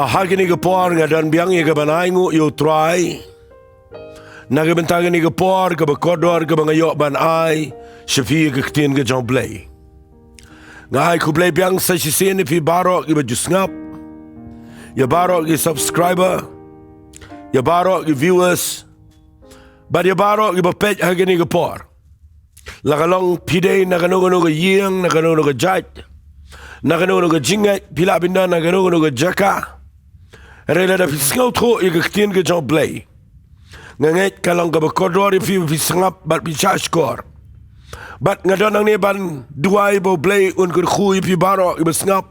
hagini ke por ngadan biang ye ke banaingu yo try. Naga bentagani ke por ke bekodor ke bangayok ban ai Shafi ke ketien ke John Balei. Ngai ku Balei biang sa Shisien fi barok ke bajusngap. Ya barok ke subscriber. Ya barok ke viewers. But ya barok ke bapej hagini ke por. Lakalong pide nakanono ke yeng nakanono ke jaj. Nakanono ke jingat pila binda nakanono ke jaka. Rela da fisngau tro ye ke ketien ke John Balei. Nganget kalang ka bekodor fi sangap bat bicha skor. Bat ngadon ang ban duai bo Balei un kur khui fi baro ibe sangap.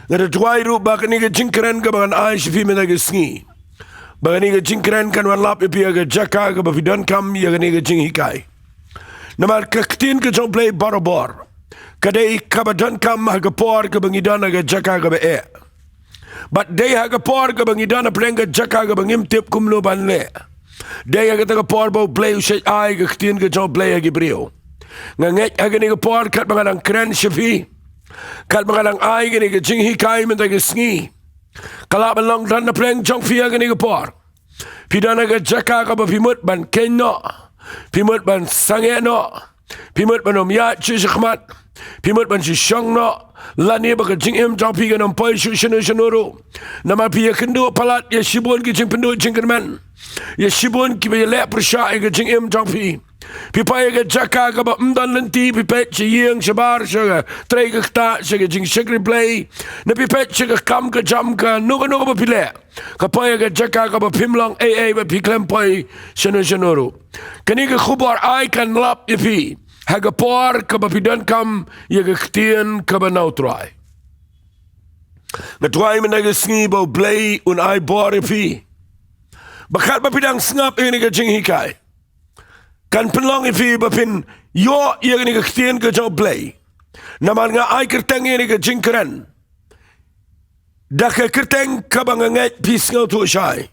Ngada duai ru ba kani ke jingkren ka ban ai fi mena ke sngi. Ba kani ke jingkren kan wan lap pi ga jaka ka ba fidan kam ya kani ke jing hikai. Namar ka ktin ke John Balei baro bor. Kadai ka ba dan kam ha ka por ka bangidan ga jaka ka ba e. Bat day ha ka por ka bangidan prenga jaka ka bangim tip kumlo ban le. Daya kita ke por bau Balei usai ai ke ketien ke John Balei agi brio. Nganget agani ke por kat mengadang keren Shafi. Kat mengadang ai gani ke jing hikai minta ke sngi. Kalap long dan na pleng John Fi agani ke por. Pidana ke jaka ka ba pimut ban kenno. Pimut ban sangeno. Pimut ban omyat chishkhmat. Pimut ban shishong no. Lani ba ke jing im John Fi ganam poi shushenu shenuru. Nama pi kendo palat ya shibun ke jing pendu jing kerman. Ya shibun ki be le persha ke jing im John Fi. Pi pa ke jaka ka ba mdan lenti pi pet chi yeng shabar shaga tre ke ta shaga jing shagri Balei na pi pet shaga kam ka jam ka no ba pi le ka pa ke jaka ka ba phim long ai ba pi klem poi shenuru kani ke khubar ai kan lap pi haga por ka ba pi dan kam ye ke ketien ka ba nau try na try men ke sngi bo Balei un ai bor pi bakat ba pidang snap ini ke jing hikai kan penlong ifi bapin yo ye ni ke ketien ke John Balei naman nga ai kerteng ni ke jingkren da ke kerteng ka banganget pisngau tu shai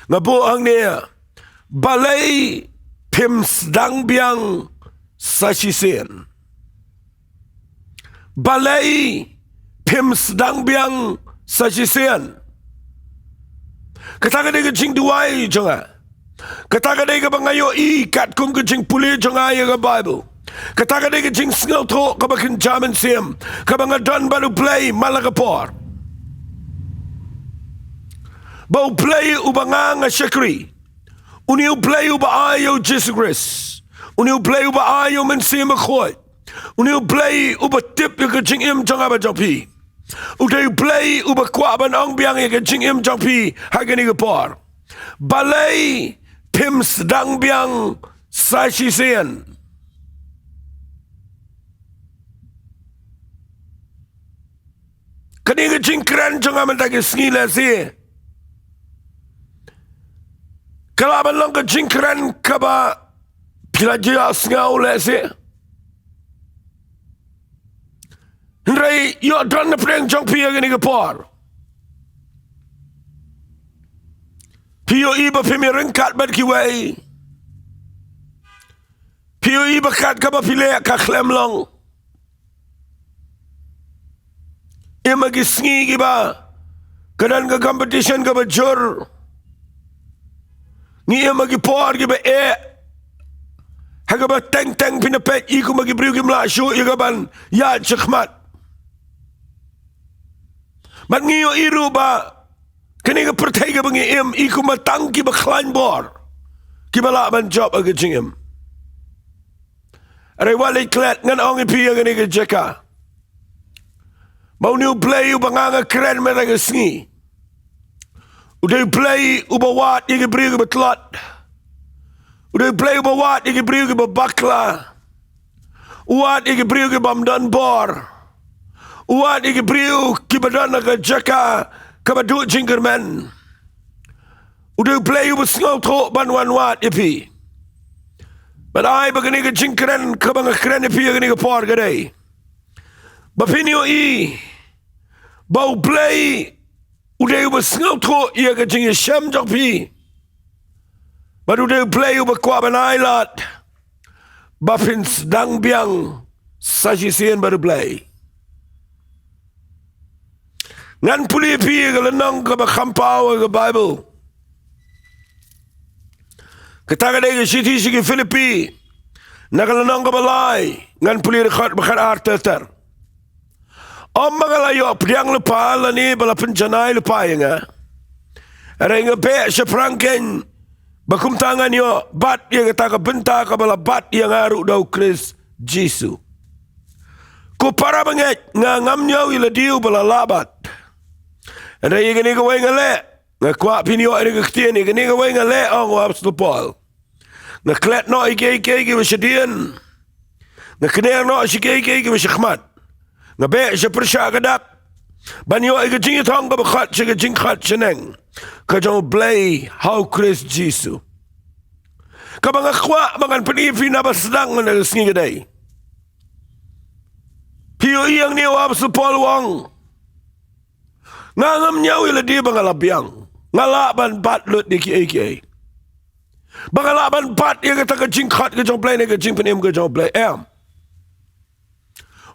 ngabo ang ne Balei Phim Sdang Biang sa Shisien. Balei Phim Sdang Biang sa Shisien. Katakan dia ke jing duai jonga. Katakan dia ke bangayo kat kum ke jing puli jonga ya ke Bible. Katakan dia ke jing sngau tro ke bakin jaman sim. Ke bangadan baru Balei malah ke por. Bau Balei ubanga syakri. Uniu Balei uba ayo Jesus Christ. Uniu Balei uba ayo mensim khoi. Uniu Balei uba tip ya ke jing im jonga ba jopi. Uday Balei uba kwa ban ong biang ya ke jing im jopi hagani ke por. Balei Phim Sdang Biang sa Shisien. Kani ke jingkren jonga menta ke sngi la si. Kalaban long ke jingkren kaba pila jia sngau la si. Nrai yo dan na preng jong pia gani ke por. Pio iba pimi rengkat bat kiwai. Pio iba kat kaba pilek ka klem long. Ima gisngi giba. Kadan ka competition ka bajur. Ni ima gipor giba Haga ba teng pinapet iku magibriu gimla syu igaban ya chkhmat. Mat ngiyo iru ba kani ka pertai ka bangi im iku matang ki ba klein bor ki ba la ban job aga jingim are wali klet ngan ong ipi aga ni ka jeka mau niu Balei uba nganga keren mera ka sngi udai Balei uba wat igi briu ka batlot udai Balei uba wat igi briu ka bakla wat igi briu ka bamdan bor wat igi briu ki badan ka jeka kabadu jingkerman. Udah Balei uba sngau tro ban wan wat ipi. But ai bagani ke jingkeren kabang keren ipi agani ke por gadai. Bapinio i bau Balei udah uba sngau tro ia ke jing sham jok pi. But udah Balei uba kwa ban ai lat. Phim Sdang Biang sa Shisien baru Balei. Ngan puli pi ke lenong ke bakampau ke Bible. Kataga ke siti sigi Filipi. Nakalenong ke balai. Ngan puli rekat bakat arteter. Om magalayo pediang lupa lani bala penjanai lupa yang Renga be seprangken bakum tangan yo bat yang kata benta ke bala bat yang aru dau Kris Jesu. Ku para banget ngam nyaw ila diu bala labat. Ada yang ni kau ingale, ngakwa pinio ada kektian ni kau ingale ang wabs lupal. Ngaklet no ike Shisien, ngakner no ike Shikmat, ngabe sepersha kadak, banyo ike jingit hang kabakat sike jingkat seneng, kajang Balei Phim Kris Jesu. Kabang ngakwa bangan Phim Sdang na singi kadai. Pio yang ni wabs lupal wang. Ngangam nyawi la di bangalabiang. Ngalaban bat lut di ki. Bangalaban bat yang kata ke jingkat ke jong Balei ni ke jing penim ke jong Balei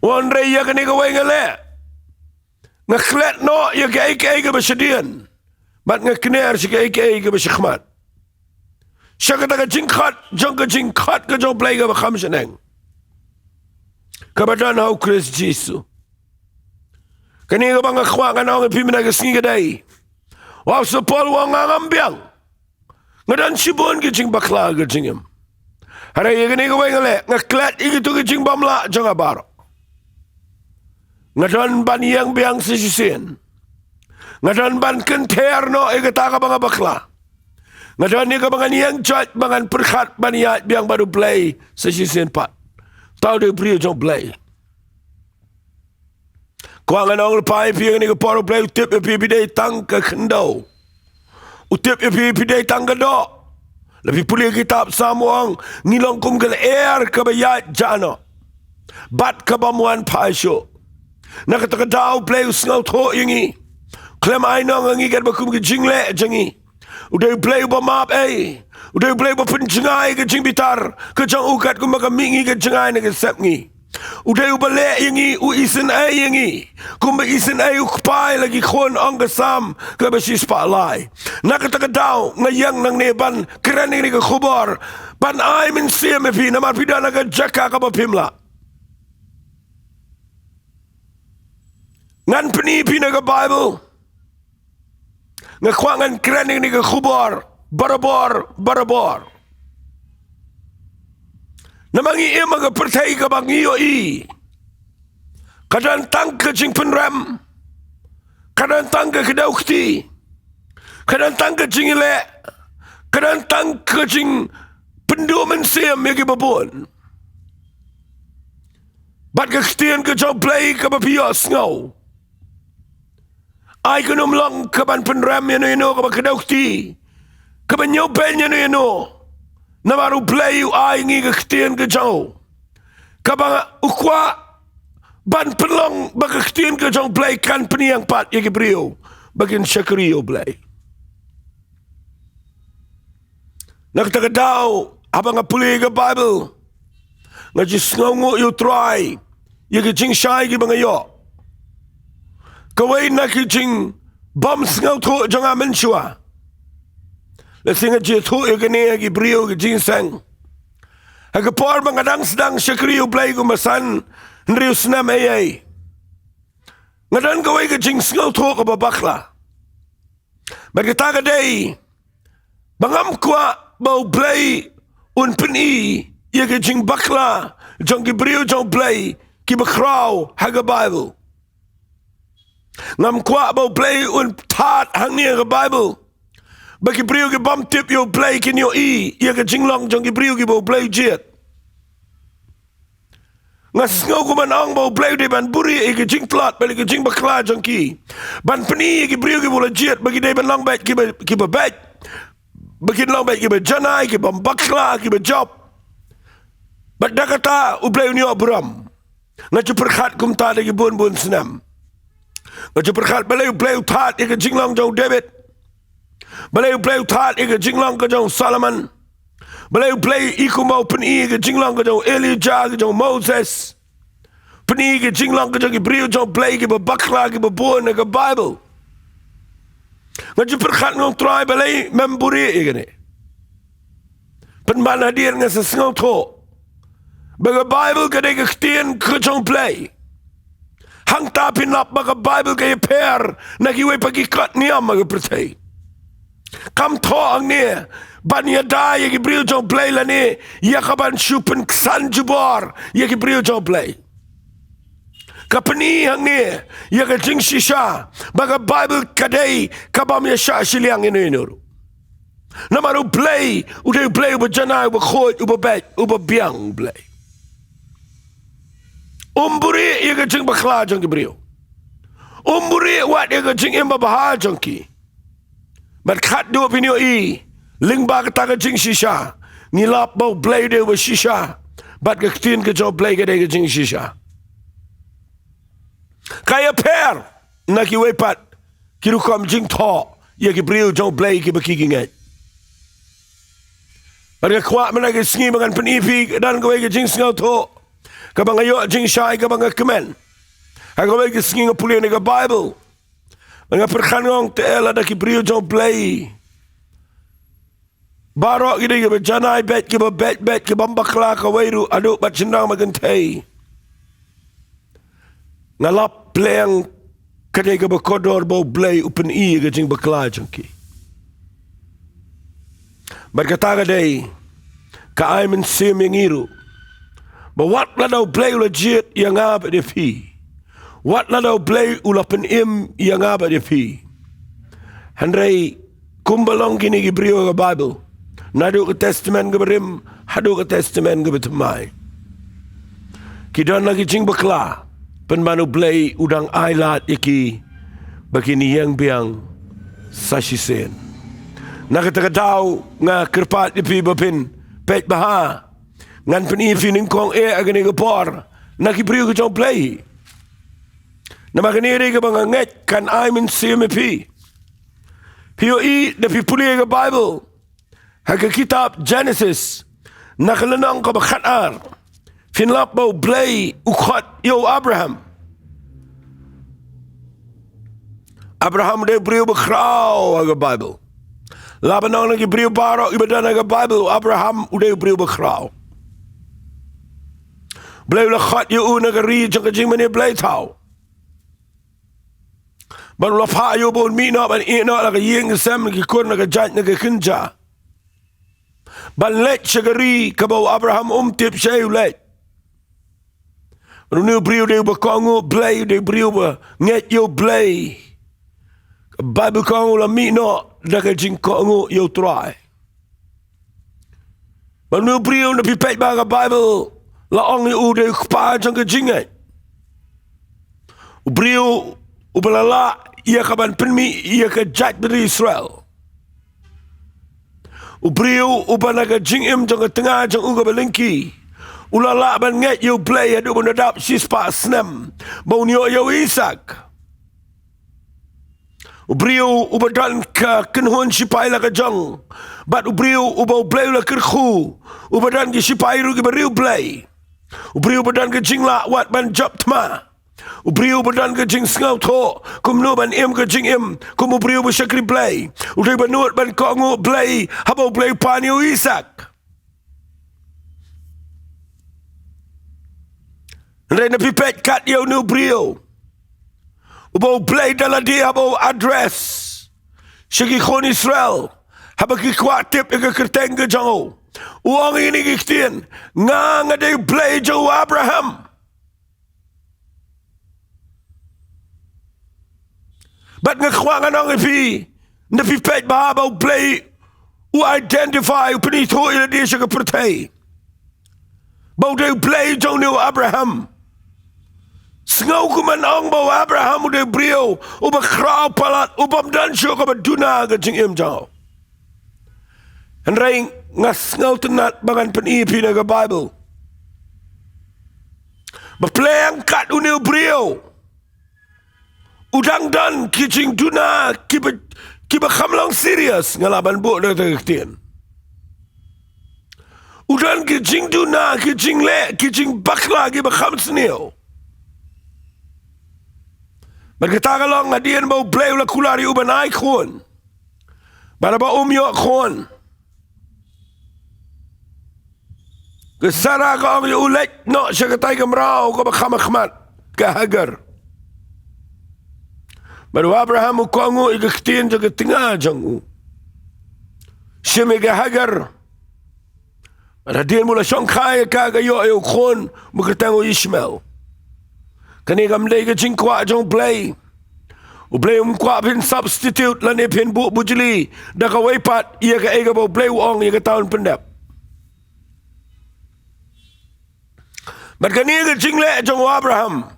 Wan rei ya ke ni ke wai ngale. Ngaklet no ya ke ke Shisien. Bat ngakner si ke ke Shikmat. Siya kata ke jingkat ke jong Balei ke bakam seneng. Kabadan Phim Kris Jesu. Kani ka bang akwa ka na ang ipimina ka singi kadai. Wow sa Paul wang biang. Ngadan sibon ka jing bakla ka jingim. Haray kani ka wangale. Ngaklat ikito ka jing bamla jang abaro. Ngadan ban yang biang sa Shisien. Ngadan ban kenter no ikata ka bang bakla. Ngadan ni ka bang yang jat bangan perkhat ban yat biang baru Balei sa Shisien pat. Tau de brio jang Balei. Kau ang pai pi ni ko paro Balei utip pi bidai tang ke kendo. Utip pi bidai tang ke do. Lebih puli kitab samuang ngilong kum ke air ke bayat jano. Bat ke bamuan pai syo. Nak kata dau Balei usngau tho yangi. Klem ai nong ngi kat bakum ke jingle jangi. Udai Balei ba map Udai Balei ba penjengai ke jing bitar. Ke jang ukat ku maka mingi ke jengai ne ke sep ngi. Udai ubale yangi u isen ai yangi kumba isen ai ukpai lagi khon ang kasam ke basis palai nak kata dau ngayang nang neban keren ni ke khubar ban ai min siam pi namar pidana ke jaka ka bapimla ngan peni pina ke Bible ngakwangan keren ni ke khubar barabor Namangi mga pertai ka bang iyo Kadan tang ke jing penram. Kadan tang ke kedaukti. Kadan tang ke jing ile. Kadan tang ke jing pendomen siam yagi babon. Bat ke kestian ke jauh Balei ke bapios ngau. Ai ke numlang ke ban penram yano ke ba kedaukti. Ke ban nyoben yano. Namaru Balei ai ngi ke kestian ke jauh. Kabang ukwa ban pelong bagi kestian ke jauh Balei kan peniang pat yagi brio. Bagin syakriyo Balei. Nak takadau abang apuli ke Bible. Ngajis ngongo yu try. Yagi jing syai ki bangayo. Kawai nak jing bom ngau tu jangan menshua. Lesinga je tu ikani agi brio ke jinsang. Aga por mangadang sedang syakriyo Balei gumasan nriu senam ayay. Ngadan kawai ke jing ngau tu ke babakla. Berkata kadai bangam kwa bau Balei un peni ia ke jing bakla jong ki brio jong Balei ki bakrau haga Bible. Ngam kwa bau Balei un tat hang ni ke Bible. Bagi brio ke bom tip yo Balei kin yo ia ke jing long jong ki brio ki bau Balei jet. Ngas ngau ku manang bau Balei de ban buri ke jing tlat bali ke jing bakla jong ki. Ban peni ki brio ki bau jet bagi de ban long bet ki ba bet. Bagi long bet ki ba janai ki bom bakla ki ba job. Bat dakata u Balei ni obram. Ngaju perkhat kum ta de ki bun senam. Ngaju perkhat Balei tat ke jing long jong David. Balei tat ke jing long ke jong Solomon. Balei iku mau peni ke jing long ke jong Elijah ke jong Moses. Peni ke jing lang ke jang Hebrew jang play ke bakla ke buon ke Bible. Ngaju perkat ngong try balai memburi igene. Penbana dia nga sesengau to. Baga Bible ke dega ktien ke jang play. Hang tapin lap baga Bible ke per nagiwe pagi kat niam maga pertai. Kam to ang ni ban ya da ye Hebrew jang play la ni ya kaban shupen ksan jubar ye Hebrew jang play. Kapani hang ni ya ka jing shisha baga Bible kadai kabam ya sha shiliang inu inu. Namaru play udah play uba janai uba khoi uba bet uba biang play. Umburi ya ka jing bakla jang Hebrew. Umburi wat ya ka jing imba bahal jang ki. But kat dua pinio i ling ba ka jing shisha ngilap bau play de uba shisha but ka ktin ka jo play ka de ka jing shisha. Kaya per na kiwepat kirukam jing to ya Hebrew jong play ki bakigingay. Arga kwa man nag singi mangan panipi dan gaway ka jing singaw to kabang ayo jing shy kabang kemen. Agaway ka singi nga puli nga Bible. Mga perkanong teela da Hebrew jong play. Barok gini ka janay bet ka bet ka bambakla ka wayru adu bat sindang magantay. Ngalap playang kadai ka bakodor bau blay upen i ka jing bakla jangki. Berkata kadai ka ay men sim yang iru. Bawat na daw blay legit yang abad de pi. Wat na daw blay ulapen im yang abad de pi. Henry kumbalong kini Hebrew ka Bible. Nadu ka testament ka berim, hadu ka testament ka betemai. Kidan lagi jing bakla. Penmanu blay udang ailat iki begini yang biang sa Shisien. Nakatagadaw nga kerpat ipi bapin pet baha ngan penifi ningkong agani gapor nakibriyo ka jong play. Namakaniri ka bang nget kan ay min siyam ipi. Piyo i na pipuli ka Bible haka kitab Genesis nakalanang ka bakatar. Finlap bau blay ukhat yo Abraham. Abraham de brio bekrau aga Bible. Labanang lagi brio barok ibadan aga Bible. Abraham udah brio bekrau. Blay lakhat yo nagari jang jing mani blay tau. Baru lapa yo bon mina ban ina laga yeng sem ki kur naga jat naga kinja. Ban let shagari kabau Abraham tip shayu let. Runu brio de bakongo blay de brio ba nget yo blay. Bible kongo la mino daga jing kongo yo try. Runu brio na pipet ba Bible la ong yo de pa jang jingai. Brio ubalala ia kaban penmi ia ka jat dari Israel. Brio ubanaga jing im jang tengah jang uga balengki. Ulala ban nget yo play adu bondadap sispa snem bonyo yo Isak. Ubrio ubadan ka kenhon sipai la ka jong. Bat ubrio ubau play la kerkhu. Ubadan ki sipai ru ki beriu play. Ubrio ubadan ka jingla wat ban job tma. Ubrio ubadan ka jing ngau to. Kum no ban im ka jing im. Kum ubrio besyakri play. Udai banut ban kongo play. Habau play pan yo Isak. Rena pipet kat yo nu brio. Ubo play dala dia abo address. Shagi khon Israel. Haba ki kwatip ika kerteng ke jango. Uang ini kiktien. Nga de play jo Abraham. But nga kwangan ang ipi. Na pipet ba abo play. U identify penito ila dia siya kapertay. Bau de play jo nu Abraham. Sengau kuman ang bau Abraham udah brio uba krau palat ubam dan syok uba duna ke jing im jauh. Henry ngas ngau tenat bangan penipi naga Bible. Baplayang kat unil brio. Udang dan kijing duna kiba kamlang serius ngalaban buat dah terketian. Udang kijing duna kijing le kijing bakla kiba kam senil. Berkata kalau ngadian bau play ula kulari uban ai khon. Bara ba yo khon. Kesara ka ang ulek no siya katay kamrao ka bakhamakmat ka hagar. Baru Abraham ukongu igaktin jaga tinga jangu. Siya mega hagar. Bara din mula siyang kaya ka gayo ay khon mukatango Ishmael. Kani gamlay ka jingkwa jong play. Ublay kwa pin substitute lani pin bu bujili. Daka waypat iya ka ega bau play uong iya ka taon pendap. But kani ka jingle jong Abraham.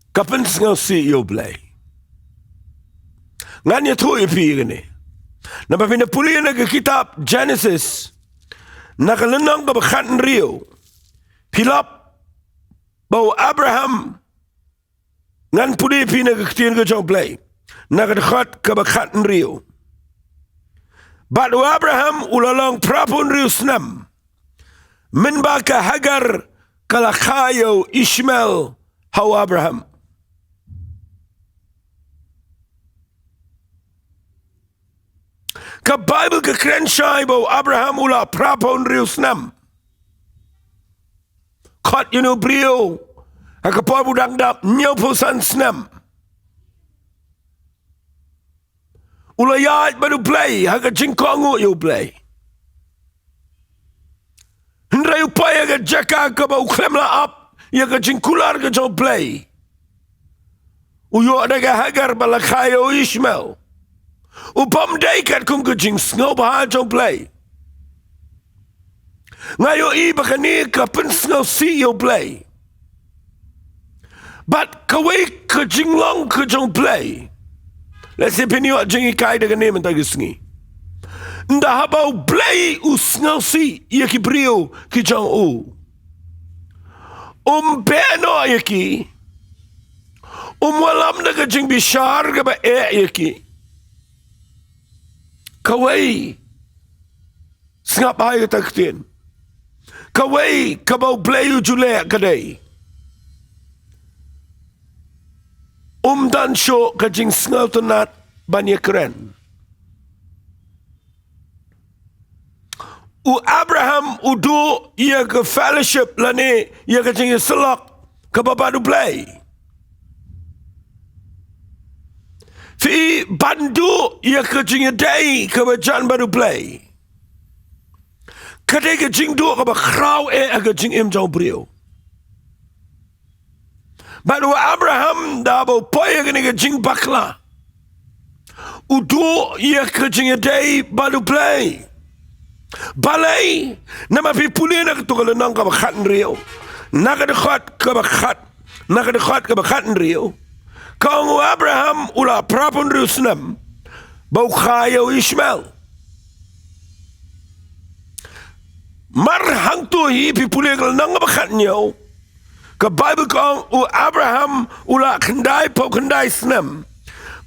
Kapan singaw si iyo play. Nganya tu ipi gani. Napa pinapuli na ka kitab Genesis. Nakalanang ka bakatan rio. Pilap bau Abraham ngan pudi pina kektian ke jong play nakadakhat ka bakatan rio badu Abraham ulalong prapun rio snam min ba ka hagar kalakayo Ishmael hau Abraham ka Bible ka krenshay bau Abraham ula prapun rio snam Kot you know brio akapor budang dap nyoposan snam ulayat baru play haga jingkongu you play hendra upaya ga jaka ka ba uklemla up ya ga jingkular ga jo play uyo ada ga hagar balakayo Ishmael upam daikat kum ga jing snow ba jo play ngayo iba kani ka pensngaw si yo play. But kaway ka jinglong ka jong play. Let's say pinyo jingi kai da kani mentagisngi. Nda habaw play usngaw si yaki brio ki jong u. Beno yaki. Walam na ka jing bishar ka ba yaki. Kaway sngap hay ka taktin. Kaway kabaw playu jule kaday. Dan syo kajing sngal tunat NONGKREN. Abraham udu ia ke fellowship lani ia kajing selak kababadu play. Fi bandu ia kajing day kabajan baru play. Kadai ka jing do ka ba kraw aga jing im jong brio. Baru Abraham da bo poya ka jing bakla. Udo ia ka jing day baru play. Balei nama pi pulina ka to ka nang ka ba khat rio. Nakadakhat ka ba khat rio. Kang Abraham ula prapun rusnam. Bau khayo Ishmael. Marhang tu hi pipule kal nang bakat nyo ka Bible kong Abraham ula kendai po kendai snam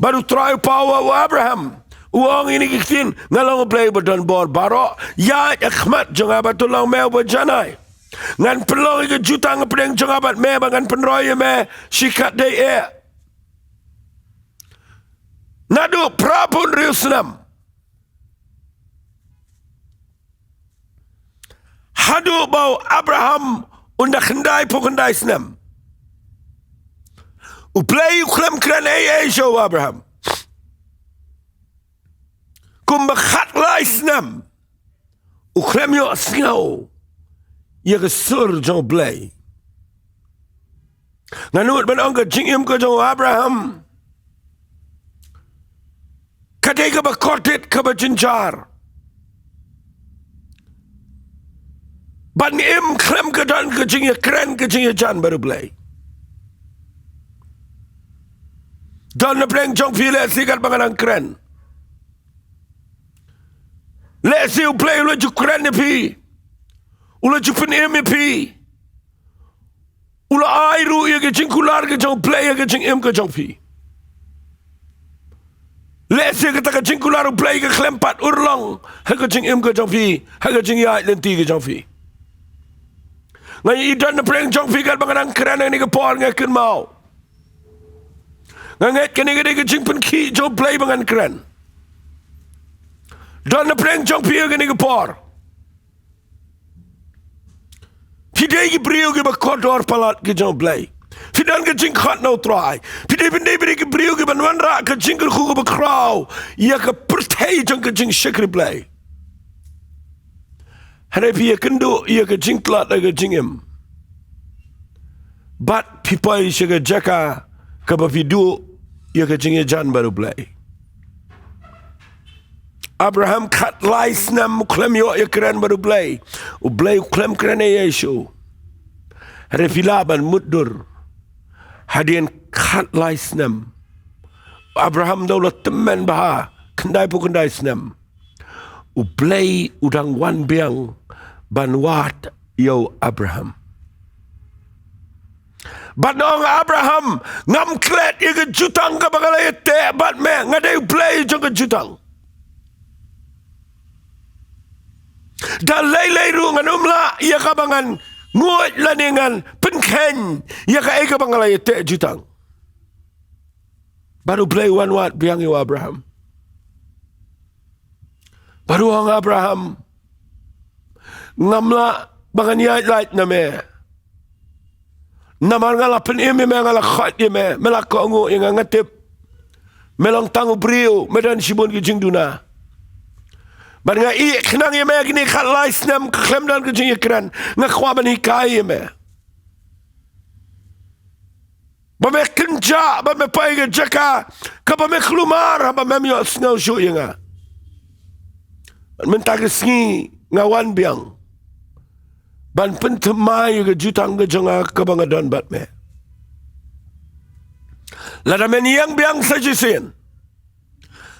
baru try power Abraham uang ini kitin ngalong play badan bor baro ya akhmat jong abat tulang me bajanai ngan pelong ke juta ngepeng jong abat me ngan penroy me sikat de nadu prapun riusnam hadu bau Abraham unda kendai po kendai snam. Uplay uklem kren show Abraham. Kumbakhat lai snam. Uklem yo sngaw. Ya kesur jong play. Nganut ban angka jingim ko jong Abraham. Kadai ka bakotit ka bajinjar. Ban im klem ke dan ke jing kren ke jing jan baru play. Dan pleng jong pile sikat bangan kren. Let's see you play ula ju kren ni pi. Ula ju pen im pi. Ula airu ye ke jing kular ke jong play ke jing im ke jong pi. Let's see kata ke jing kular play ke klem pat urlang ha ke jing im ke jong pi, ha ke jing ya lenti ke jong pi. Ngayon idan na preng jong fikat bangan ang kren ni kapor nga kin mau. nganget kini ke jing pen ki jong play bangan keren. Dan na preng jong pia kini ke por. Pidai ki brio ke bakodor palat ke jong play. Pidan ke jing khat no try. Pidai ke brio ke banwan ra ke jing ke khu ke bakraw. Ia ke pertai jong ke jing shikri play. Hari pia kendo ia ke jing klat ke jing em. But pipai siya jaka kabapidu ia ke jing jan baru play. Abraham kat lais nam klem yo ya keren baru play. U play klem keren ya Yesu. Hari filaban mudur. Hadian kat lais nam. Abraham daulat teman baha kendai pu kendai snam. U play udang wan biang banwat yo Abraham. Banong Abraham ngam klet ia ke jutang ke bagalai te bat me ngadai play jong ke jutang. Dan lay rungan umla ia kabangan nguat laningan penken ia ka eka bangalai te jutang. Baru play one wat biang yo Abraham. Baru ang Abraham ngamla bangan yait light na me. Naman ngala penime me ngala khat ye me melako ngu yang ngatip melong tangu brio medan sibun ke jing duna. Ban nga I khnang ye me gini khat lai snam klem dan ke jing ekran nga khwa ban hikai ye me. Ba me kenja ba me pai ke jaka ka ba me klumar ba me yo snau shu ye nga. Mentag sngi ngawan biang. Ban pentemai ke jutang ke jonga ke bangadon bat me. Lada men yang biang sa Shisien.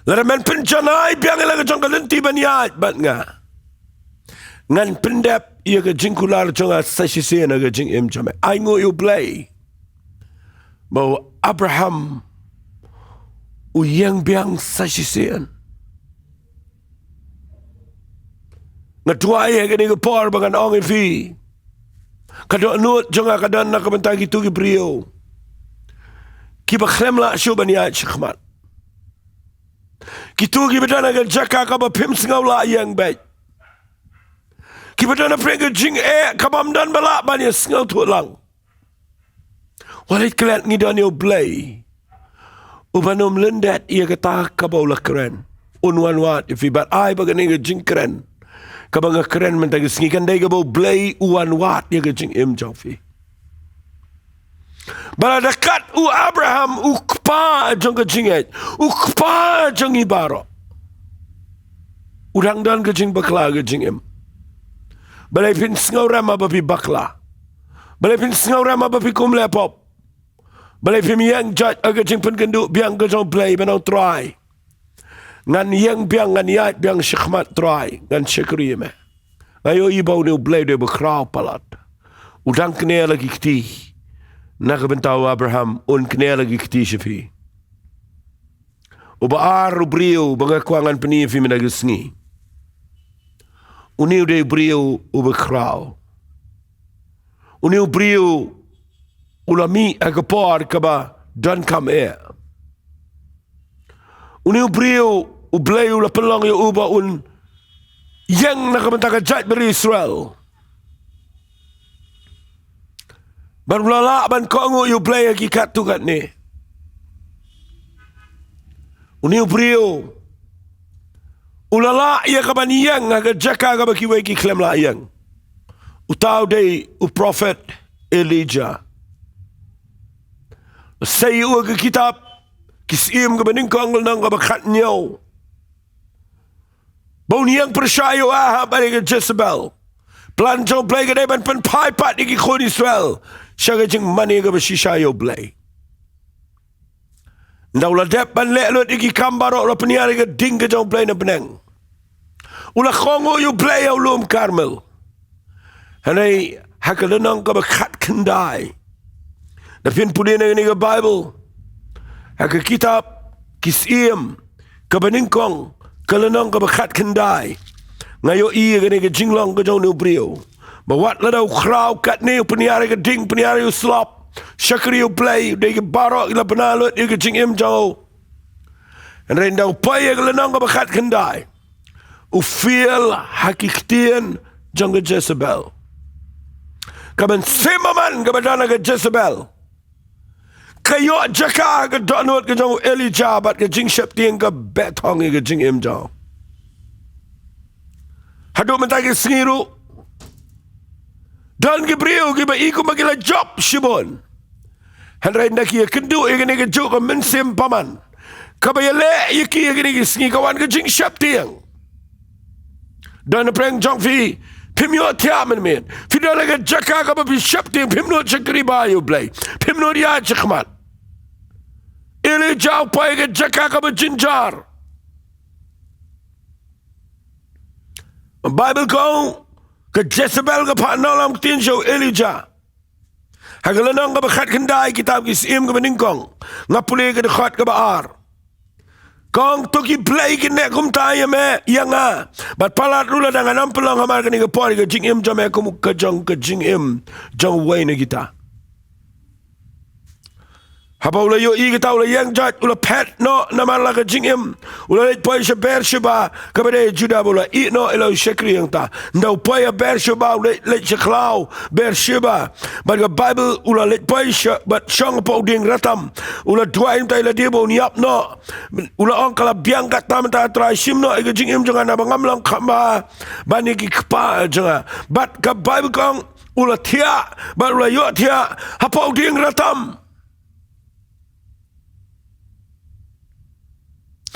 Lada men penjanai biang ila ke jong ke lenti ban yat bat nga. Ngan pendep ia ke jingkular jonga sa Shisien ke jing im jame. Ai ngo you play. Bau Abraham u yang biang sa Shisien. Ngatuai ke ni ke por bangan ong fi. Kadok nut jonga kadan nak bentar gitu ke brio. Ki bakhlem la shu ban ya chikhmat. Kitu ki bedana ke jaka ka ba Phim Sdang la yang baik. Ki bedana preng jing kabam dan bala ban ya sngau tu lang. Walit klet ngidan yo play. Ubanum lendat ia kata ka ba la keren. Unwan wat fi bat ai bagani ke jing keren. Kabang keren mentag sengikan dai ke bau blay uan wat ya ke jing im jofi. Bala dekat u Abraham u kpa jong ke jinget. U kpa jong ibaro. Udang dan ke jing bakla ke jing im. Balei Phim Sdang rama bapi bakla. Balei Phim Sdang rama bapi kum lepop. Balei Phim yang jat ke jing pen kenduk biang ke jong play benang try. Ngan yang biang ngan yat biang sykhmat try ngan syakri me. Ayo ibau ni blay de bakraw palat. Udang kene lagi kti. Nak bentau Abraham un kene lagi kti syafi. Ubaar brio bangakwangan peni fi menagesngi. Uniu de brio ubakraw. Uniu brio ulami agapor kaba dan kam Uniu brio ublay ula pelong yo uba un yang nakabentaka jat beri Israel. Baru lala ban kongo yo blay hakikat tu kat ni. Uniu brio ulala ia kaban yang agak jaka ka bakiwai ki klem la yang. Utau day u prophet Elijah. Sayu ke kitab kisim ke bening ko angol nang ka bakat nyaw. Bau yang percaya Ahab balik ke Jezebel. Plan jong play ke depan pen pai pat di khon Israel. Syaga jeng mani ke bersisa yo play. Ndau la dep ban le lo di kambaro lo peniar ke ding ke jong play na beneng. Ula khongo yo play yo lum Karmel. Hanai hakalenang ke bakat kendai. Dapin pudin ni ke Bible. Hak kitab kisim ke beningkong kalenong ka bakat kendai. Ngayo iya gani ke jinglong ke jauh ni brio. Bawat ladau kraw kat ni peniari ke ding peniari slop. Syakri play de barok la penalut ye jing im jauh. En rendau pay ye lenang ka bakat kendai. U feel hakiktian jang ke Jezebel. Kaban semaman ka badana ke Jezebel. Kayo jaka ke donut ke jang Elijah bat ke jing syap tiang ke betong ye ke jing im jauh. Hadu mentai ke sengiru. Dan Gabriel ke ba iku magila job shibon. Henry nak ia kendu ia kena kejuk ke mensim paman. Kabaya le ia kia kena sengi kawan ke jing syap tiang. Dan preng jong fi Phim yo tiamen men. Fi dah lagi jaka ka ba syap tiang Phim no cakri bayu play. Phim no dia cakmat. Ili jauh pai ke jaka ka ba jinjar. Bible kau ke Jezebel ke pak nalam tin show Elijah. Hagalanang ka bakat kendai kitab kisim ke beningkong. Ngapuli ke dekat ke baar. Kong toki play ke nek kum taya me yang a. Bat palat rula dengan ampelang hamar ke ni ke pori ke jing im jam kum ke jing im jang way ne kita. Haba ula yo i kita ula yang jat ula pet no nama la ke jing im ula let poi se ber sheba kepada Juda ula i no elo shekri yang ta ndau poi ber sheba ula let se klau ber sheba but the Bible ula let poi but shong po ding ratam ula dua im tai la dia bo niap no ula ong kala biang kat tam ta trai sim no ke jing im jangan abang amlang khamba bani ki kpa jangan but ke Bible kong ula tia but ula yo tia hapo ding ratam.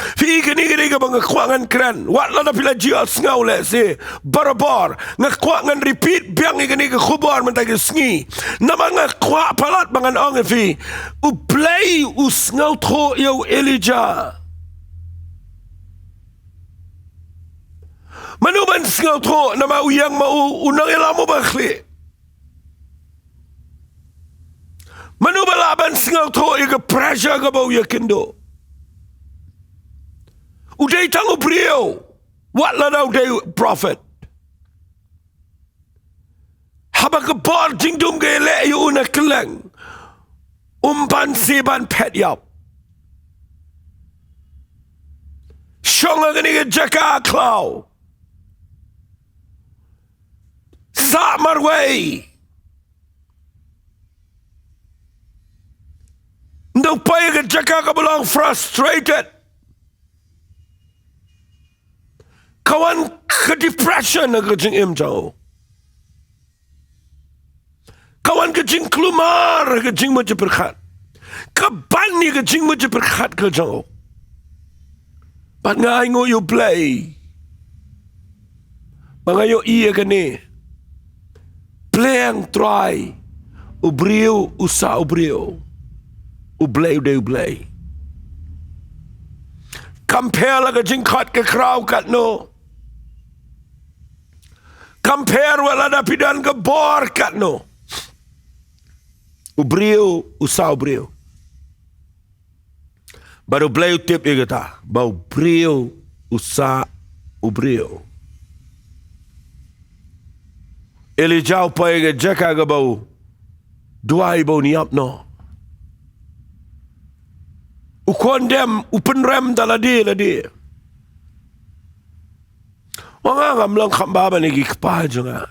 Fi gini ka bang kwangan kran wat la da pila jia ngau le se barabar ngakwangan repeat biang gini ka khubar man ta ke sngi nama ngakwa palat bangan ong fi u play u ngau tho yo Elijah manu ban ngau tho nama u yang mau unang elamu bakhli manu balaban ngau tho ye ka pressure ka bau ye kendo. Uday tangu beliau. What la dau day prophet. Haba ke bar jingdum ke le yu una keleng. Umpan seban pet yap. Shonga ke ni ke jaka klau. Sa marway. Ndau paya ke jaka ka belong frustrated. Kawan ke depression ke jing im jauh. Kawan ke jing kelumar ke jing macam berkat. Kabani ke jing macam berkat ke jauh. Pat ngai ngo you play. Bangayo iya ke ni. Play yang try. Ubriu usa ubriu. Ublay uday ublay. Compare lah ke jing kat ke kraw kat no. Compare wala da pidan ke bor kat no. Ubriu usa ubriu. Baru blay tip ye kata. Bau briu usa ubriu. Elijah upaya ke jaka ke bau. Duai bau niap no. Ukondem upenrem taladi ladi. Wanga ngamlang khamba ba nigi kpa jonga.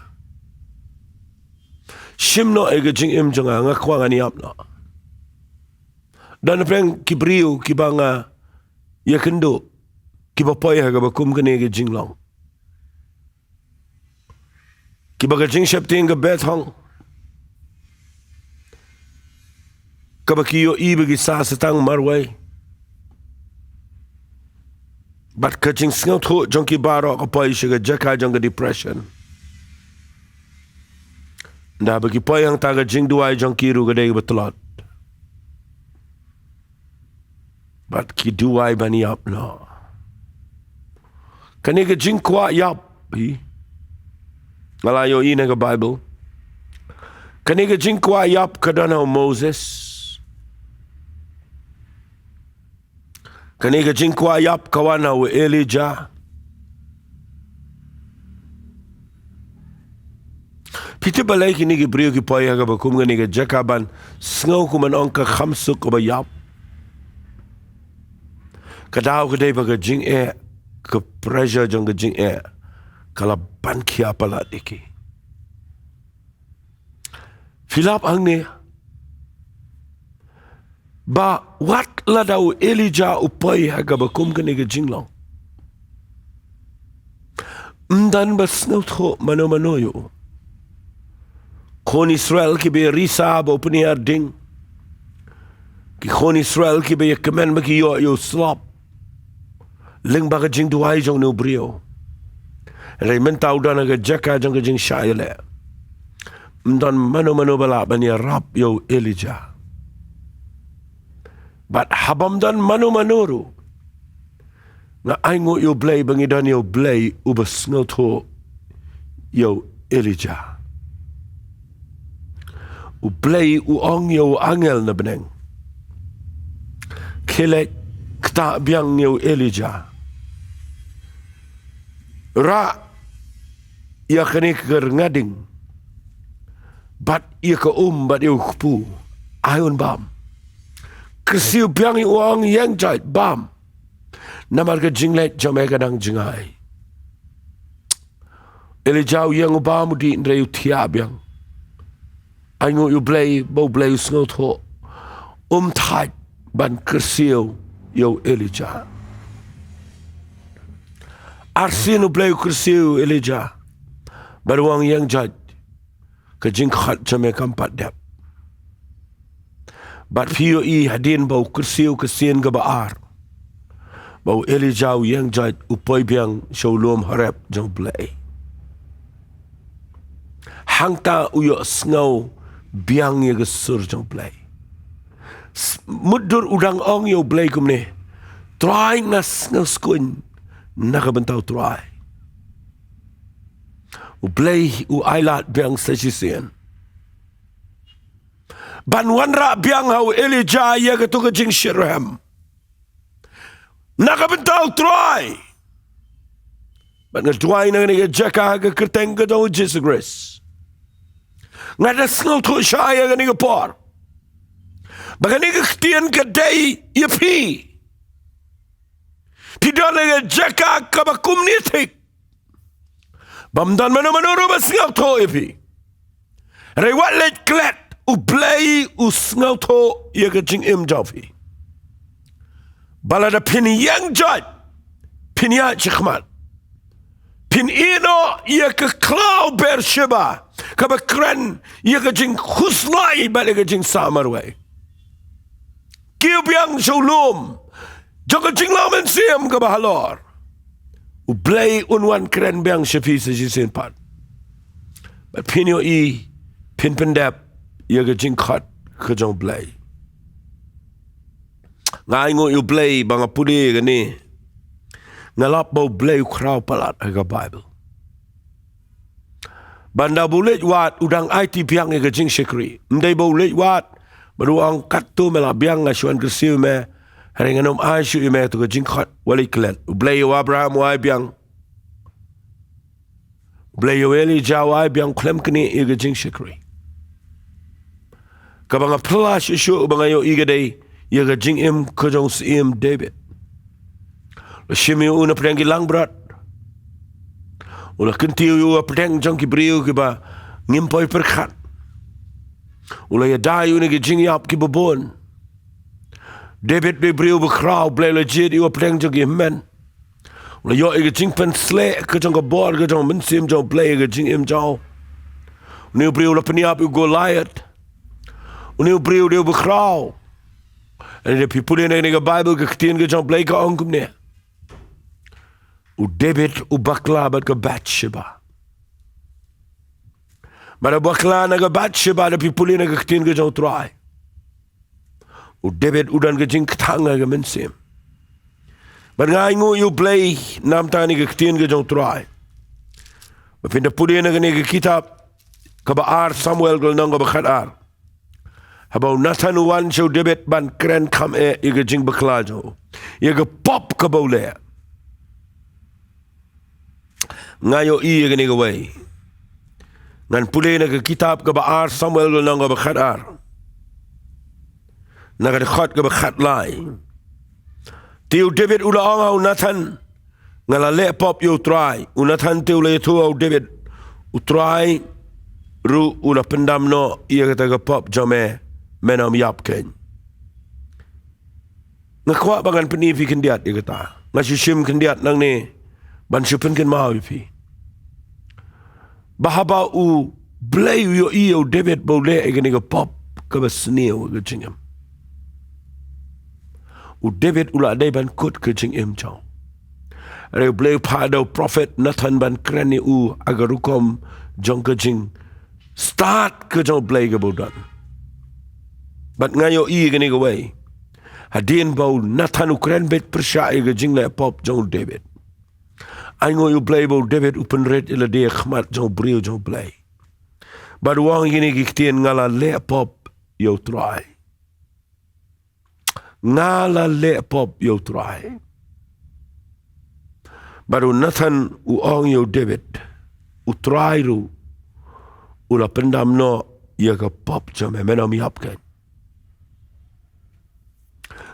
Shimno ege jing im jonga ngakwa ngani apno. Dan preng kibriu kibanga yakendo kibapoy ha gabakum kene ege jinglong. Kibaga jing shapting ge bet hong. Kabakiyo ibe gi sa setang marway. But kacing singaw tho jongki baro kapoy siya jaka jong depression. Nda bagi poy yang taga jing duay jongki ru gadai betulot. But ki duay bani up no. Kani ka jing kwa yap hi. Ngalayo ina ka Bible. Kani ka jing kwa yap kadana Moses. Kani ka jing kwa yap kawana wa Elijah. Pita balai kini ki brio ki poya ka bakum gani ka jakaban sngau ku man ongka khamsuk ka bayap. Kadau ka day baga jing ka pressure jong ka jing kala ban kia pala diki. Filap ang ni ba wat la daw Elijah upay ha ka bakum gani ka jing long. Mdan ba sngau tho mano yo. Kon Israel ki be risa ba P.R.DIENG ki kon Israel ki be kemen ba ki yo slop ling ba ka jing duai jong no brio ray mentau dan ga jaka jong ga jing shaile mdan mano bala ban ya rap yo Elijah but habam dan mano ru na aingo yo blay bangi dan yo blay ubas no to yo Elijah u blay u ong yo angel na beneng kele kta biang yo Elijah ra ya kene ker ngading bat ya ka bat yo kpu ayon bam krisiu biang u ong yang jait bam namar ka jinglet jamaica dang jingai Elijah yang bam di ndre tia biang aingo you blay bo blay snow tho tight ban kersiu yo Elijah arsin blay kersiu Elijah baruang yang jaj ka jing khat chame kampat dap bat pio hadin bo kersiu kesien ga baar bo Elijah yang jaj upoy biang sholom harap jong blay hangta uyo snow biang ye gesur jong play mudur udang ong yo play kumne trying nas no skun nakabentaw try u play u ailat biang sa Shisien banwanra biang hau Elijah ye ga to jing shirham nakabentaw try ban ngatwai na ni jaka ga kerteng ga do Jesus grace ngada snow to shaya gani ga por bagani ga ktien ka day yepi pidona ga jaka ka bakum ni tik bamdan mano ro ba snow to yepi re wat let klet u play u snow to ye ga jing im jofi balada pin yang jot pin ya chikhmat pin ino ye ka klau ber shiba kaba kren ye ka jing khuslai bale ka jing samarway kiu biang sholom joga jing lamen siam ka bahalor u play unwan kren biang shafi sa Shisien pat but pinyo pin pendap ye ka jing khat ka jong play ngai ngo you play banga pudi ka ni ngalap bau play kraw palat aga Bible banda bulet wat udang IT biang ga jing shikri ndai bulet wat baruang katu mela biang nga shuan kersiu me haringanom aishu me to ga jing khat wali klet blay Abraham wai biang blay Elijah wai biang klem kini ga jing shikri kabanga plash shu banga yo igade ye ga jing im ko jong sim David shimi una prengi lang brat ula kentiu yu preng jong ki brio ki ba ngimpoi perkhat ula ya dai una ki jing yap ki babon David be brio be kraw ble legit yu preng jong ki men ula yo ki jing pen sle ka jong ka bor ka jong men sim jong play ka jing im jaw uni brio la peniap yu Goliath uni brio de be kraw and the people in the Bible ka ktien ka jong play ka ongkum ne u David u bakla bat ka Bathsheba mara bakla na ka Bathsheba da pipuli na ka ktin ka jaw try u David udan ka jing ktanga ka mensim but ngai ngu you play nam tani ka ktin ka jaw try mapinda puli na ka ni ka kitab ka baar Samuel gol nang ka bakhat ar habaw Nathan wan show David ban kren kam ka jing bakla jaw ka pop ka bawle ngayo gani gawai Ngan pulih na ke kitab ke baar Samuel nang ke bakhat ar. Na ke khot ke bakhat lai. Tiu David ula ong au Nathan ngala le pop yo try. Nathan tiu le tu au David utry ru ula pendam no ia kata ke pop jome menam yap ken. Ngakwa bangan penifi kendiat ia kata. Ngashishim kendiat nang ni ban syupen ken mau ipi. Bahaba u blay yo iyo David boleh egani ke pop ke besniu ke jingem. U David ula dai ban kut ke jingem chau. Are blay pada prophet Nathan ban kreni u agarukom jong ke jing start ke jong blay ke bodan. Bat ngayo i gani ke way. Hadin bau Nathan u kren bet persya ke jing le pop jong David. Aingo you play bo David upen red ila dia khmat jong brio jong play. Baru wang ini kiktien ngala le pop yo try. Ngala le pop yo try. Baru Nathan u ong yo David u try ru ula pendam no ya ke pop jom menam yap kan.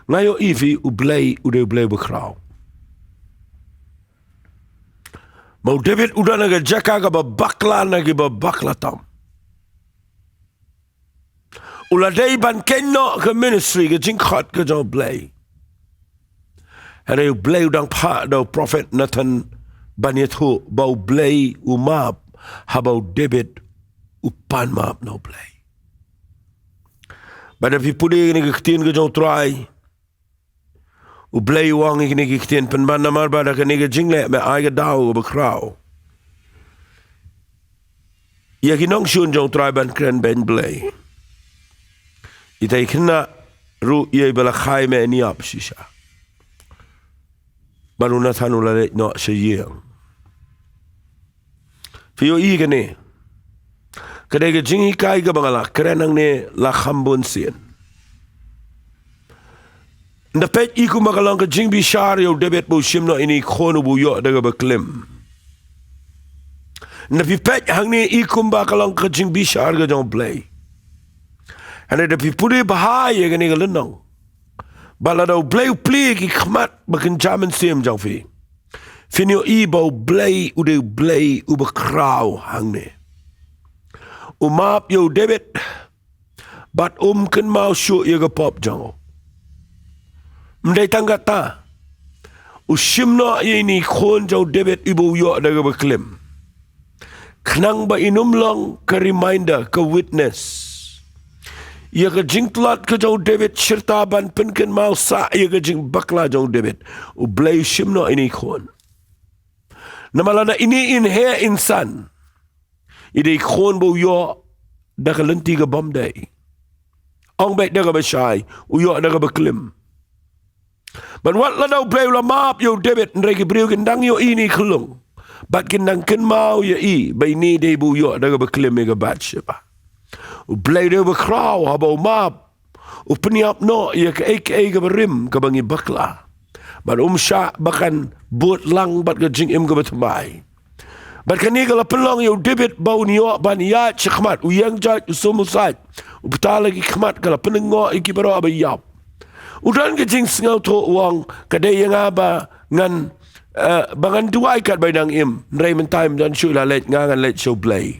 Ngayo ivi u play bekrau. Mau David udah naga jaka ke babakla nagi babakla tam. Ula day ban kenno ke ministry ke jingkhat ke jauh blay. Hari blay udang pak dau prophet Nathan banyethu bau blay umap habau David upan map no blay. Pada pipudi ni ketin ke jauh try. U blay wang ik nik iktien penban namar bada ke nik jingle me aiga dau bekrau. Ya kinong shun jong triban kren ben blay. Ita ikna ru ye bala khai me ni ap shisha. Baru Nathan ulale no Shisien. Fiyo i gane. Kadai ke jingi kai ke bangala krenang ne la khambun sien. Dapat iku makalang ke jing bishar yo David bo shimno ini khono bu yo daga beklim. Napi pet hang ni iku makalang ke jing bishar ke jong play. Hane dapi pudi bahaya ke ni lenong. Balado play ki khmat bakin jaman sim jong fi. Finyo i bo play ude play u bekrau hang ni. Umap yo David bat ken mau syu ye ke pop jong. Mdai tanggat ta. Ushimno ini khon jauh David ibu yo daga beklim. Knang ba inum long ke reminder ke witness. Ia ke jingtlat ke jauh David cerita ban penken mau sa ia ke jing bakla jauh David. Ublay shimno ini khon. Namalana ini inhe insan. Idai khon bu yo daga lenti ke bomday. Ong baik daga besyai. Uyo daga beklim. But what la dau play la map yo David nreki brio gendang yo ini kelung. Bat gendang ken mau yo i by ni de bu yo daga beklim mega batship. U play de bekrau habo map. U peniap no ya ke ke berim ke bangi bakla. But sya bakan buat lang bat ke jing im ke betamai. Bat kan ni kalau pelong yo David bau ni yo ban ya chkhmat u yang jat sumusat. U betala ki khmat kalau penengo iki baro abayap. Udan ke jing sengau to wang kadai yang aba ngan bangan duai kat baidang im nrai mentai dan syu la let ngangan let show play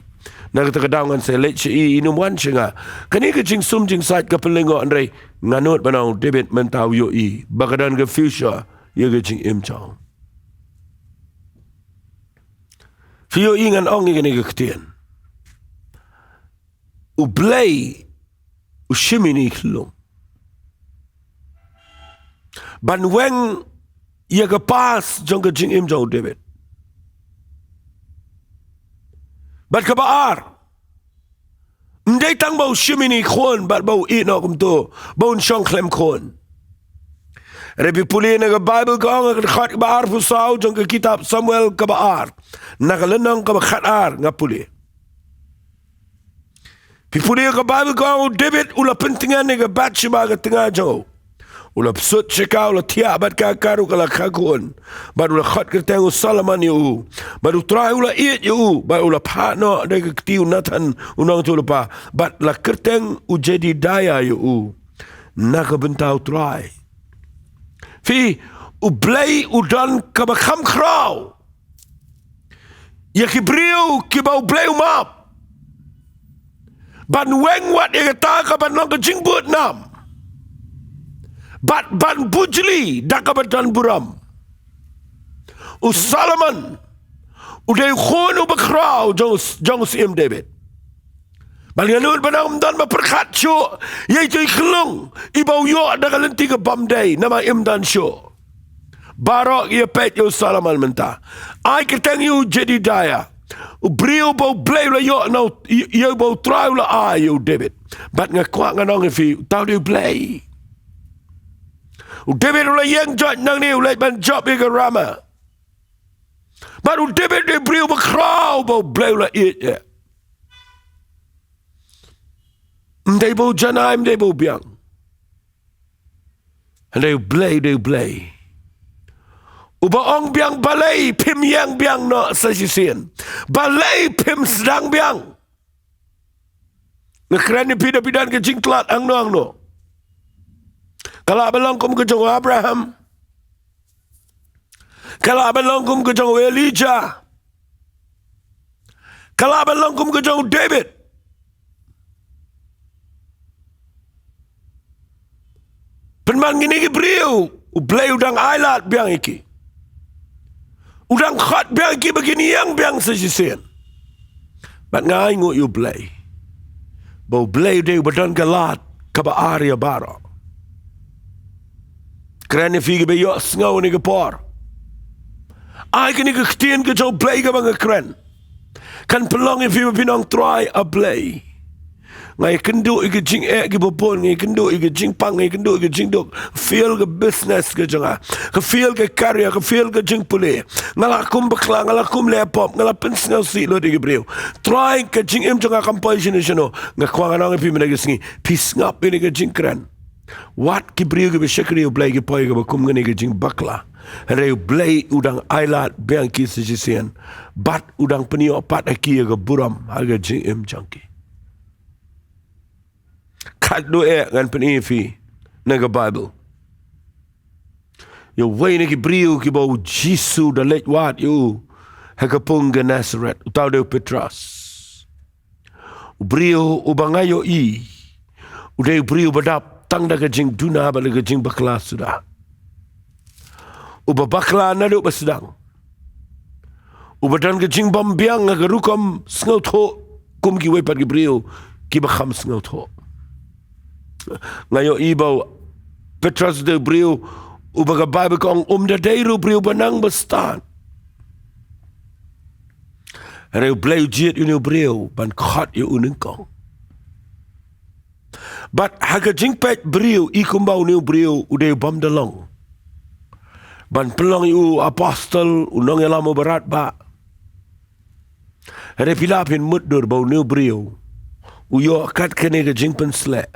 na kata kedangan se let shi inum wan chinga kani ke jing sum jing sat ke pelengo nrai nganut banau David mentau yo i bagadan ke future ye ke jing im chang fio ingan ong ni ke ktien u play u shimini klong ban weng ia ke pas jong ke jing im jauh David. Bat ke baar. Mdai tang bau shimini khon bat bau ino kum to bau shong klem khon. Rebi puli na ke Bible ko ke khat ke baar fusau jong ke kitab Samuel ke baar. Na ke lenong ke khat ar ngapuli. Pi puli ke Bible ko David ula pentingan ne ke bat shiba ke tengah jauh. Ula psut cekau ula tiak bat kakaru kala kakun. Bat ula khot kerteng u Salaman yu. Bat ula try ula iit yu. Bat ula patno de ketiu Nathan unang tu lupa. Bat la kerteng u jadi daya yu. Naga bentau try. Fi u blay u dan kabakam kraw. Ya kibriu kibau blay u map. Ban weng wat ya kata kaban nong kejingbut nam. Bat ban bujli dakabatan buram. U Salaman uday khonu bakraw jong sim David. Ban ganun banam dan maperkat syo yai tu ikhlung ibau yo dakalenti ke bamday nama imdan syo. Barok ia pet yo Salaman menta. Ai keteng yu jadi daya. U brio bau blay la yo no yo bau try la ai yo David. Bat ngakwak nganong ifi tau dia blay. David ula yang jot nang ni ula ban job ke rama. Baru David dia beri berkrau bau blay ula it ya. They bau janaim they bau biang. And they blay. Uba ong biang balei Phim yang biang no sa Shisien. Balei Phim Sdang Biang. Ngekeren ni pida-pidan ke jingklat ang no. Kalau belongkum ke jong Abraham, kalau belongkum ke jong Elijah, kalau belongkum ke jong David, penman gini ke beriu, blay udang ailat biang iki, udang khot biang iki begini yang biang sejisen, bat ngai ngut you blay, bau blay dia badan galat kaba area baro. Keren figi be yo sngow ni gepor. Ai kini ke ktien ke jong blay ka bang keren. Kan pelong fi pinong try a blay. Ngai kendu ike jing ki bopon ngai kendu ike jing pang ngai kendu ike jing dok feel ke business ke jonga. Ke feel ke career ke feel ke jing pule. Ngalakum bekla ngalakum lepop ngalapin sngow si lo di gebreu. Try ke jing jonga compilation ni jono. Ngakwang anong fi menagi sngi. Pis ngap ini ke jing keren. Wat kibriu ke besyakri u blay ke poi ke bakum ngani ke jing bakla. Hari u blay udang ailat biang ki Shisien. Bat udang penio pat aki ke buram harga jing jangki. Kat do ngan peni fi naga Bible. Yo way ni kibriu ki bau Jisu da let wat you hakapung ke Nazareth utau de Petras. Ubriu ubangayo i. Udai ubriu badap tang da kejing duna balik kejing bakla sudah. Uba bakla nado basdang. Ubadan kejing bambiang ngagarukam sngaut ho kum ki wepat gibriu ki bakham sngaut ho. Ngayo ibau Petras de briu ubaga Bible kong da deiru briu banang bestan. Reu bleu jiet unu briu ban khot yu unengkong. But haga jingpet beriu ikumbau niu beriu udah bam dalong. Ban pelong yu apostol unong elamu berat ba. Hare pilapin muddur bau niu beriu. Uyo kat kene ke jingpen slek.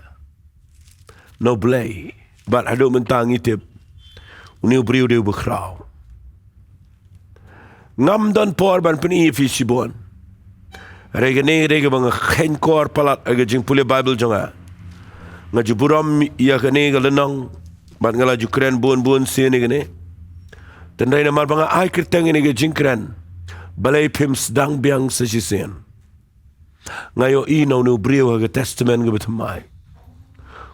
No blay. But hado mentang itip. Uniu beriu dia berkrau. Ngam dan por ban peni fisibon. Hare kene bang khen kor palat aga jing pule Bible jonga. Ngaju buram ia kene galenang bat ngalaju keren buon sini kene tandai namar banga ai kerteng ini ke jingkren Balei Phim Sdang Biang Shisien ngayo ino no brio ke testament ke betamai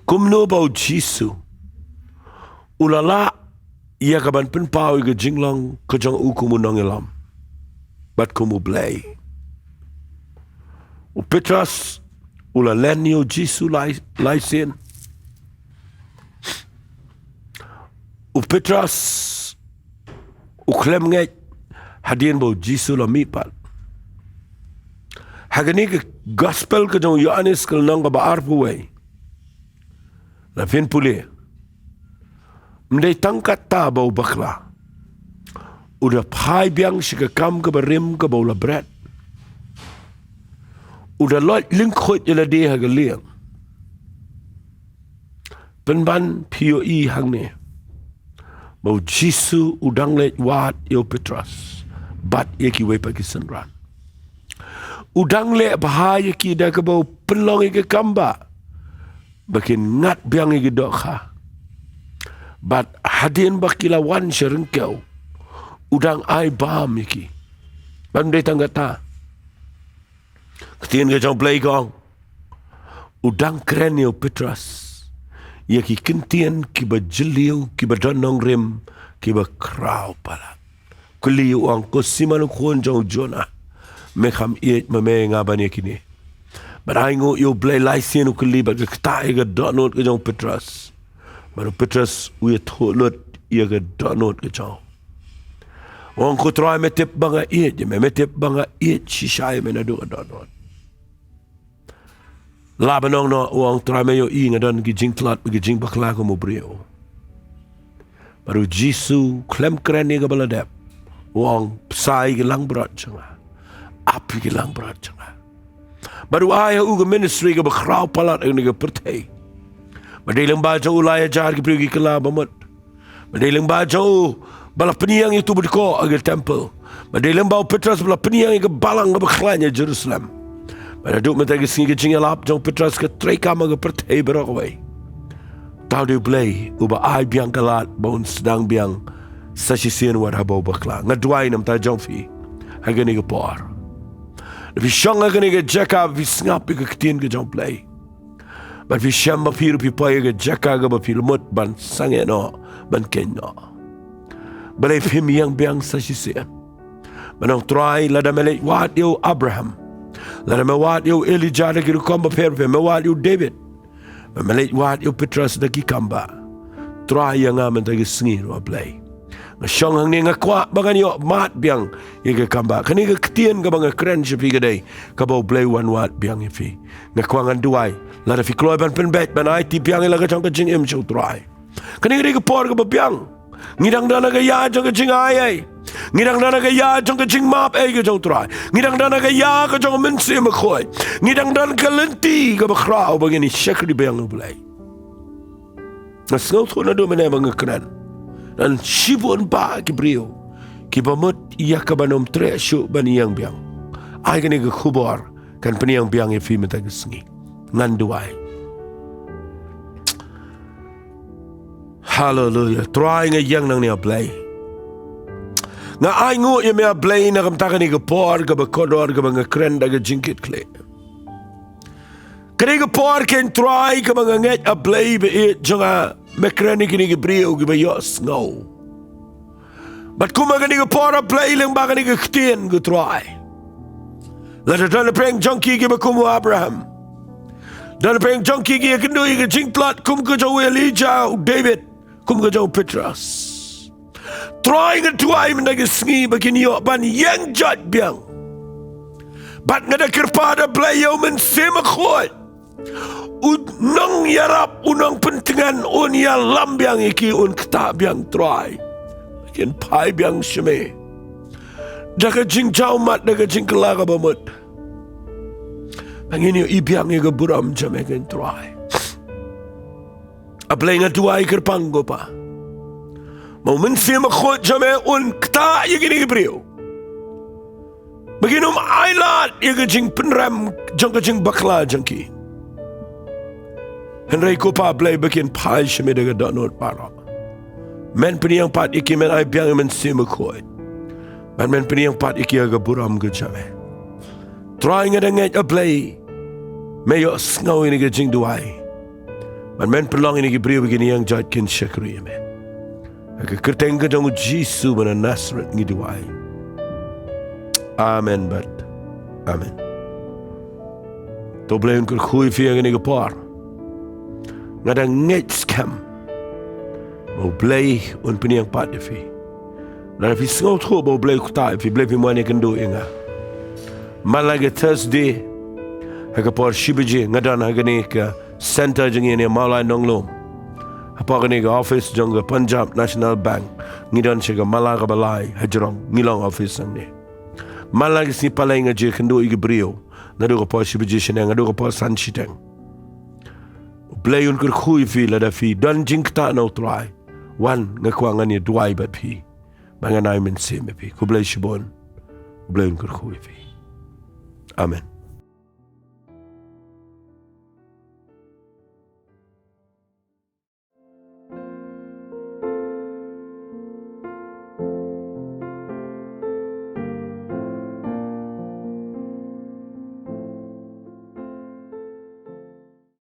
kum no bau Jisu ulala ia kaban penpau ke jinglong ke jong ukumu nongelam bat kumu blay u Petras ula lenio Jisu laisen. U Petras u klem nget hadien bo Jisu la mipat. Hagani ke gospel ke jong Yohanes ke nang ka baar puwe. La fin pule. Mdei tangkat ta bau bakla. Udah pai biang sikakam ke berim ke bau la bread. Udah lot lingkot jela dia haga liang. Penban POE hang ni. Mau Jisu udang let wat yo Petras. Bat ye ki we pakisan ran. Udang le bahaya ki dah ke bau pelong ke kamba. Bakin ngat biang ke dokha. Bat hadin bakilawan serengkau. Udang ai bam iki. Bandai tangga ta. Ketien ke jong play gong. Udang keren yo Petras. Ia ki kentien, ki bajeliu, ki badonong rim, ki bakrau pala. Kuliu ang ko simanu kuon jong jona. Mekam iet mame ngaban ye kini. Baraingo yo blay laisien ukuli bag ketai ke donot ke jong Petras. Baru Petras uye tholut ia ke donot ke jong. Wong ko try metep banga iet je metep banga iet shisai menadu ke donot. Labanong no uang try me yo i ngadon ki jing tlat ki jing bakla ko mo brio. Baru Jisu klem keren ni ke baladep. Uang sai ke lang berat janga. Api ke lang berat janga. Baru ayah uga ministry ke bakrau palat ni ke pertai. Madilang baca ulaya jar ke pergi ke labamut. Madilang baca bala peniang itu berdiko agak temple. Madilang bau Petras bala peniang ke balang ke baklanya Jerusalem. Pada duk mentagi singi jing alap jong Petras ke trekama ke pertai berakawai. Tahu dia belai uba ai biang kalat Phim Sdang Biang sa Shisien war habau bakla. Ngadwai nam ta jong fi. Hagani ke por. Tapi syang hagani ke jaka vi ngap ke ketien ke jong belai. But vi syam bapir pi pai ke jaka ke bapir mut ban sange no ban ken no. Balei Phim yang biang sa Shisien. Manong try lada melek wat yo Abraham. Lada mewat yo Elijah lagi rukamba perfe mewat yo David. Memelek wat yo Petras lagi kamba. Try yang aman lagi sengir wa play. Ngasong hang ni ngakwa bangan yo mat biang ye kamba. Kani ke ketien ke banga keren sepi kedai. Kabau play wan wat biang ifi. Ngakwa ngan duai. Lada fi kloy ban penbet ban IT biang ila ke jong ke jing im show try. Kani ke por ke biang. Ngidang dana ke ya jong ke jing ai. Ngidang dana ke ya jong ke jing map ke jong try. Ngidang dana ke ya ke jong mensi makoi. Ngidang dana ke lenti ke bakrau begini syakri biang ulai. Nasau tu nado mana bang keren. Dan sibun ba ke brio. Ki pamut ia ke banom tre syuk bani yang biang. Ai kini ke kubar kan peniang biang ye Phim tak sengi. Nganduai. Hallelujah. Try yang nang ni ablay. Nga ai ngu ye me ablay na kamtakan ni ke por ke bakodor ke bang keren daga jingkit kle. Kani ke por ken try ke bang nget ablay be it jonga mekren ni kini ke brio ke bayos ngau. But kuma kani ke por ablay lang ba kani ke ktien ke try. Lada dana preng junkie ke bakumu Abraham. Dana preng junkie ke kendui ke jingtlat kum ke jau Elijah David kum ke jau Petras. Trying to I menagi sengi begini yo ban yang jat biang. Bat ngada kerpada belayo mensema khoi. Unang yarap unang pentingan un ya lambiang iki un kta biang try. Bagian pai biang sheme. Daga jing jauh mat daga jing kelaga bamut. Bangini yo ibiang ye buram jame gen try. Ablay nga tuai kerpanggo pa. Mau mensi makhot jame un kta ye gini brio. Baginum ailat ye jing penram jang jing bakla jangki. Henry ko pa blay bakin pai shame daga donot para. Men peniang pat iki men ai biang mensi makhot. Men peniang pat iki aga buram ge jame. Trying ada nget ablay. Mayo snow ini ge jing duai. Men pelong ini ge brio begini yang jat kin syakri men. Aku kerteng ke jong Jisu mana Nasrat ngiduai. Amen bat. Amen. To blame ker khui fi ngani ke par. Ngada nget scam. Mau blay un peniang pat fi. Na fi snot ho mau blay kuta fi blay fi mane kendo inga. Malaga Thursday. Haka par shibaji ngada na ngani ke center jeng ini malai nonglom. Apa kini ke office jong ke Punjab National Bank ngidan siya ke Malaga Balai hajrong ngilong office ang ni. Malaga si palay nga je kendo igi brio nado ko pa shibaji siya ngado ko pa san shiteng. Blay un ker khui fi la da fi dan jing ta no try. Wan ngakwangan ni duai bat fi. Banganai men se me fi. Ku blay shibon. Blay un ker khui fi. Amen.